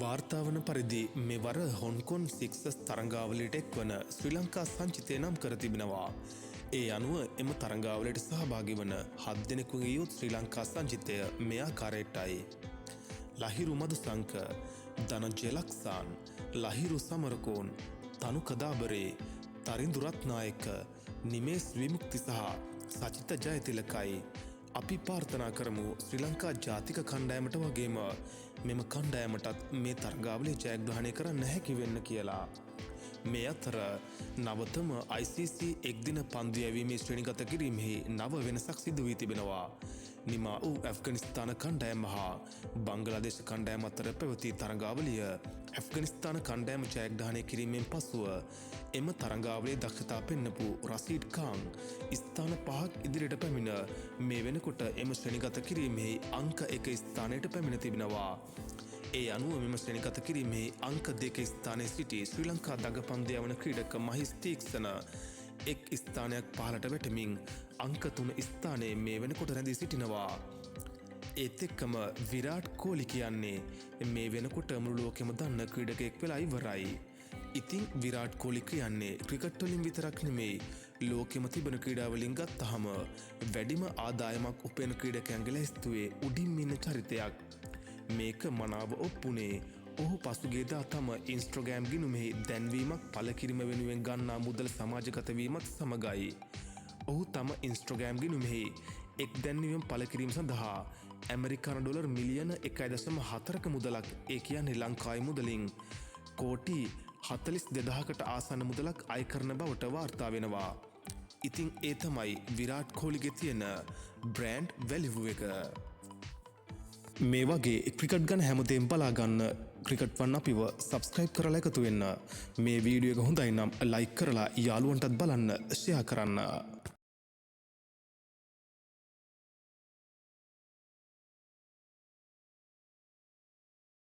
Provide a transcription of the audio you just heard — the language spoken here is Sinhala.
වාර්තාවන පරිදි මෙවර හොන්කොන් සික්සස් තරංගාවලට එක්වන ශ්‍රී ලංකා සංචිතය නම් කර තිබෙනවා. ඒ අනුව එම තරංගාවලට සහභාගි වන 7 දෙනෙකුගේ යුත් ශ්‍රී ලංකා සංචිතය මේ ආකාරයටයි. ලහිරු මදුසංක, ධනංජය ලක්සාන්, ලහිරු සමරකෝන්, තනු කදාබරේ, තරිඳු රත්නායක, නිමේස් විමුක්ති සහ සචිත ජයතිලකයි. අපි ප්‍රාර්ථනා කරමු ශ්‍රී ලංකා ජාතික කණ්ඩායමට වගේම මෙම කණ්ඩායමටත් මේ තරගාවලිය ජයග්‍රහණය කරන්න හැකි වෙන්න කියලා. මේ අතර නවතම ICC එක්දින පන්දු යැවීමේ ශ්‍රේණිගත කිරීමෙහි නව වෙනසක් සිදු වී තිබෙනවා. නිමා වූ ඇෆ්ගනිස්තාන කණ්ඩායම හා බංගලාදේශ කණ්ඩායම අතර පැවති තරගාවලිය ඇෆ්ගනිස්තාන කණ්ඩායම ජයග්‍රහණය කිරීමෙන් පසුව එම තරගාවලියේ දක්ෂතා පෙන්නපු රසීඩ් කාන් ස්ථාන 5ක් ඉදිරියට පැමිණ මේ වෙනකොට එම ශ්‍රේණිගත කිරීමෙහි අංක 1 ස්ථානයට පැමිණ තිබෙනවා. ඒ අනුව මෙම ශ්‍රේණිගත කිරීමේ අංක 2 ස්ථානයේ සිටි ශ්‍රී ලංකා දගපන්දු යවන ක්‍රීඩක මහිස් තීක්ෂණ එක් ස්ථානයක් පහළට වැටමින් අංක 3 ස්ථානයේ මේ වෙනකොට රැඳී සිටිනවා. ඒත් එක්කම විරාට් කෝලි කියන්නේ මේ වෙනකොට මුළු ලෝකෙම දන්න ක්‍රීඩකයෙක් වෙලා ඉවරයි. ඉතින් විරාට් කෝලි කියන්නේ ක්‍රිකට් වලින් විතරක් නෙමෙයි ලෝකෙම තිබෙන ක්‍රීඩා වලින් ගත්තහම වැඩිම ආදායමක් උපයන ක්‍රීඩකයන්ගේ ලැයිස්තුවේ උඩින් ඉන්න චරිතයක්. මේක මනාව ඔප්පුනේ ඔහු පසුගියදා තම ඉන්ස්ට්‍රගෑම් ගිණුමෙහි දැන්වීමක් පළ කිරීම වෙනුවෙන් ගන්නා මුදල් සමාජගත වීමත් සමගයි. ඔහු තම ඉන්ස්ට්‍රගෑම් ගිණුමෙහි එක් දැන්වීම පළ කිරීම සඳහා ඇමරිකානු ඩොලර් මිලියන 1.4ක මුදලක්, ඒ කියන්නේ ලංකාවේ මුදලින් කෝටි 42000කට ආසන්න මුදලක් අය කරන බවට වාර්තා වෙනවා. ඉතින් ඒ තමයි විරාට් කෝලිගේ තියෙන බ්‍රෑන්ඩ් වැලියු එක. මේ වගේ ක්‍රිකට් ගැන හැමදේම බලාගන්න ක්‍රිකට් වන් අපිව සබ්ස්ක්‍රයිබ් කරලා එකතු වෙන්න. මේ වීඩියෝ එක හොඳයි නම් ලයික් කරලා යාළුවන්ටත් බලන්න ෂෙයා කරන්න.